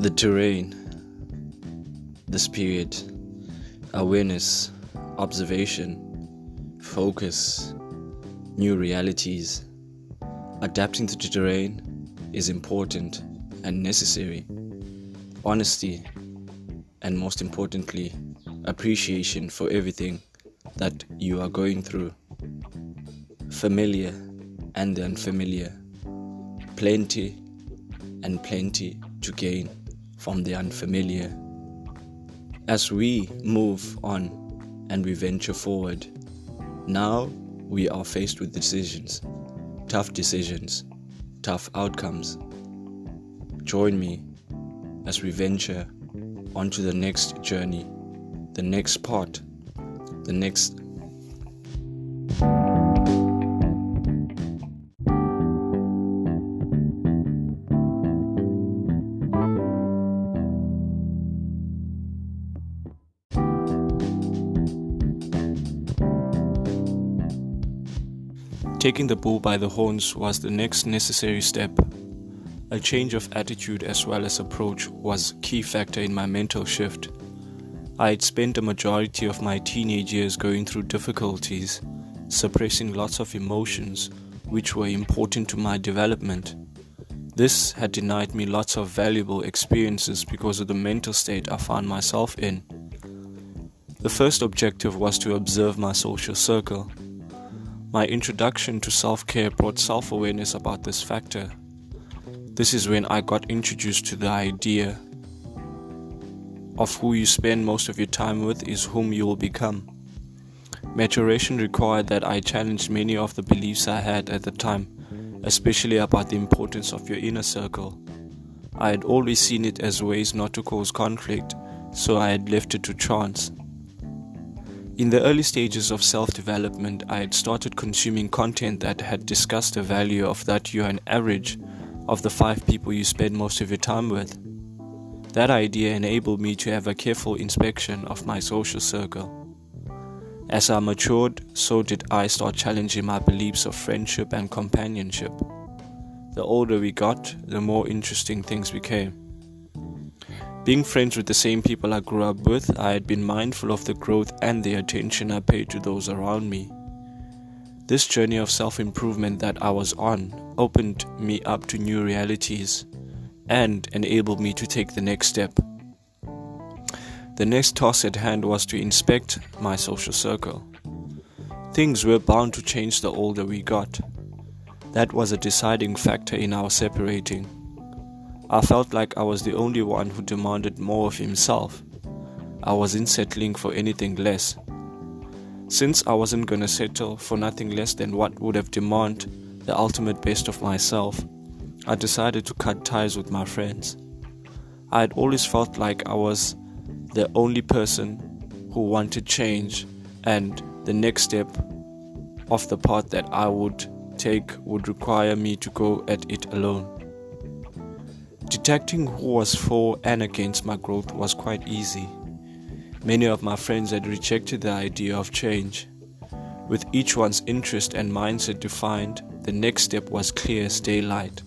The terrain, the spirit, awareness, observation, focus, new realities. Adapting to the terrain is important and necessary. Honesty, and most importantly, appreciation for everything that you are going through. Familiar and the unfamiliar. Plenty and plenty to gain from the unfamiliar. As we move on and we venture forward, now we are faced with decisions, tough outcomes. Join me as we venture onto the next journey, the next part, the next. Taking the bull by the horns was the next necessary step. A change of attitude as well as approach was a key factor in my mental shift. I had spent a majority of my teenage years going through difficulties, suppressing lots of emotions which were important to my development. This had denied me lots of valuable experiences because of the mental state I found myself in. The first objective was to observe my social circle. My introduction to self-care brought self-awareness about this factor. This is when I got introduced to the idea of who you spend most of your time with is whom you will become. Maturation required that I challenged many of the beliefs I had at the time, especially about the importance of your inner circle. I had always seen it as ways not to cause conflict, so I had left it to chance. In the early stages of self-development, I had started consuming content that had discussed the value of that you are an average of the 5 people you spend most of your time with. That idea enabled me to have a careful inspection of my social circle. As I matured, so did I start challenging my beliefs of friendship and companionship. The older we got, the more interesting things became. Being friends with the same people I grew up with, I had been mindful of the growth and the attention I paid to those around me. This journey of self-improvement that I was on opened me up to new realities and enabled me to take the next step. The next task at hand was to inspect my social circle. Things were bound to change the older we got. That was a deciding factor in our separating. I felt like I was the only one who demanded more of himself. I wasn't settling for anything less. Since I wasn't gonna settle for nothing less than what would have demanded the ultimate best of myself, I decided to cut ties with my friends. I had always felt like I was the only person who wanted change, and the next step of the path that I would take would require me to go at it alone. Detecting who was for and against my growth was quite easy. Many of my friends had rejected the idea of change. With each one's interest and mindset defined, the next step was clear as daylight.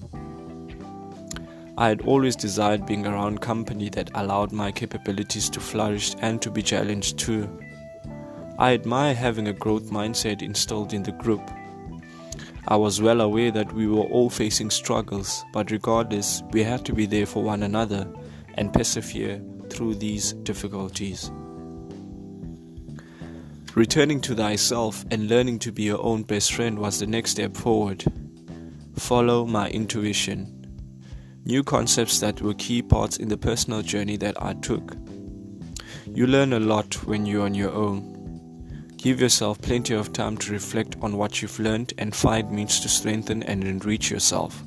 I had always desired being around company that allowed my capabilities to flourish and to be challenged too. I admire having a growth mindset instilled in the group. I was well aware that we were all facing struggles, but regardless, we had to be there for one another and persevere through these difficulties. Returning to thyself and learning to be your own best friend was the next step forward. Follow my intuition. New concepts that were key parts in the personal journey that I took. You learn a lot when you're on your own. Give yourself plenty of time to reflect on what you've learned and find means to strengthen and enrich yourself.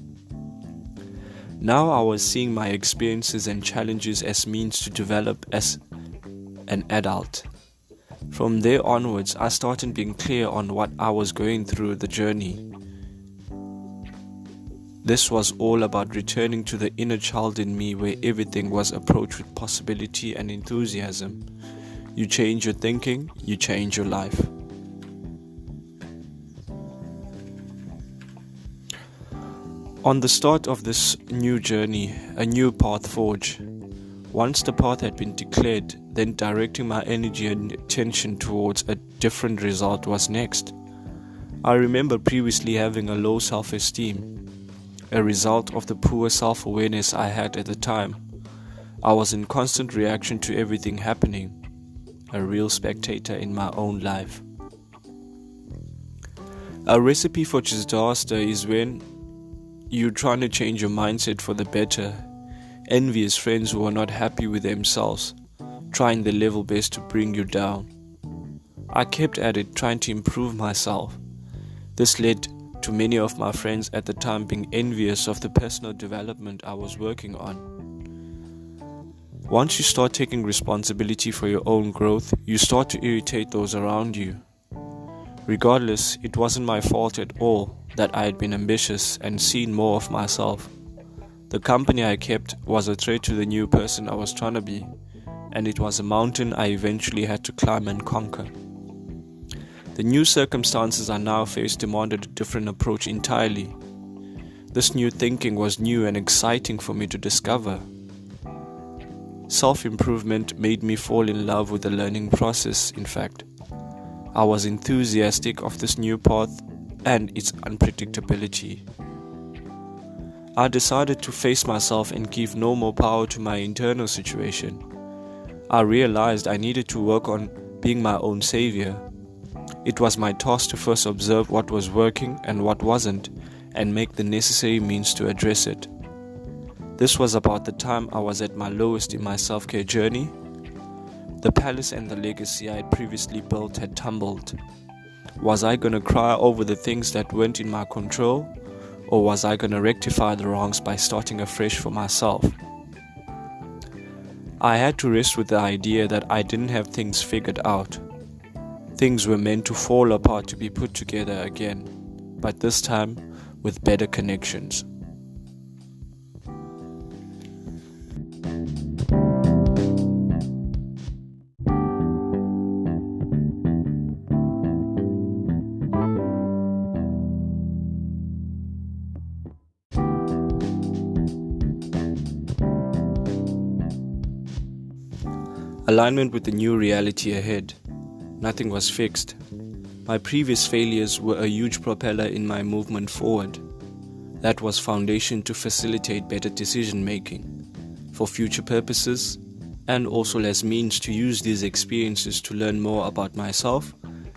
Now I was seeing my experiences and challenges as means to develop as an adult. From there onwards, I started being clear on what I was going through the journey. This was all about returning to the inner child in me where everything was approached with possibility and enthusiasm. You change your thinking, you change your life. On the start of this new journey, a new path forged. Once the path had been declared, then directing my energy and attention towards a different result was next. I remember previously having a low self-esteem, a result of the poor self-awareness I had at the time. I was in constant reaction to everything happening, a real spectator in my own life. A recipe for disaster is when you're trying to change your mindset for the better. Envious friends who are not happy with themselves, trying their level best to bring you down. I kept at it, trying to improve myself. This led to many of my friends at the time being envious of the personal development I was working on. Once you start taking responsibility for your own growth, you start to irritate those around you. Regardless, it wasn't my fault at all that I had been ambitious and seen more of myself. The company I kept was a threat to the new person I was trying to be, and it was a mountain I eventually had to climb and conquer. The new circumstances I now faced demanded a different approach entirely. This new thinking was new and exciting for me to discover. Self-improvement made me fall in love with the learning process, in fact. I was enthusiastic of this new path and its unpredictability. I decided to face myself and give no more power to my internal situation. I realized I needed to work on being my own savior. It was my task to first observe what was working and what wasn't, and make the necessary means to address it. This was about the time I was at my lowest in my self-care journey. The palace and the legacy I had previously built had tumbled. Was I going to cry over the things that weren't in my control? Or was I going to rectify the wrongs by starting afresh for myself? I had to rest with the idea that I didn't have things figured out. Things were meant to fall apart to be put together again, but this time with better connections. Alignment with the new reality ahead. Nothing was fixed. My previous failures were a huge propeller in my movement forward. That was foundation to facilitate better decision making for future purposes, and also as means to use these experiences to learn more about myself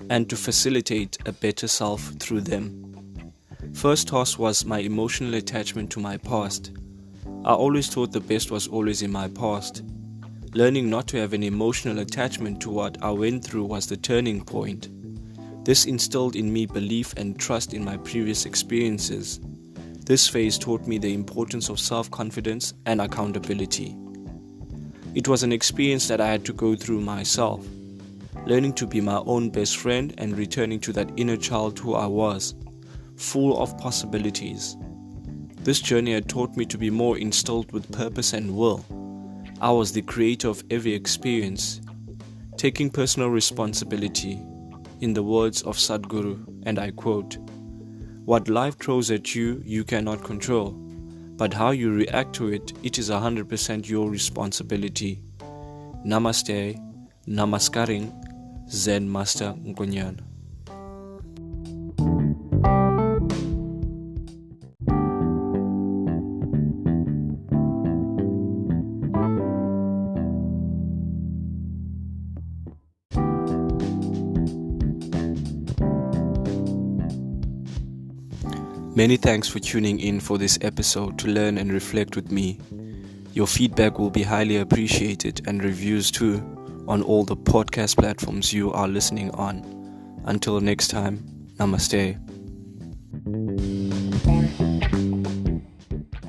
and to facilitate a better self through them. First task was my emotional attachment to my past. I always thought the best was always in my past. Learning not to have an emotional attachment to what I went through was the turning point. This instilled in me belief and trust in my previous experiences. This phase taught me the importance of self-confidence and accountability. It was an experience that I had to go through myself, learning to be my own best friend and returning to that inner child who I was, full of possibilities. This journey had taught me to be more instilled with purpose and will. I was the creator of every experience, taking personal responsibility. In the words of Sadhguru, and I quote, "What life throws at you, you cannot control, but how you react to it, it is 100% your responsibility." Namaste, Namaskaring, Zen Master Ngunyan. Many thanks for tuning in for this episode to learn and reflect with me. Your feedback will be highly appreciated, and reviews too on all the podcast platforms you are listening on. Until next time, Namaste.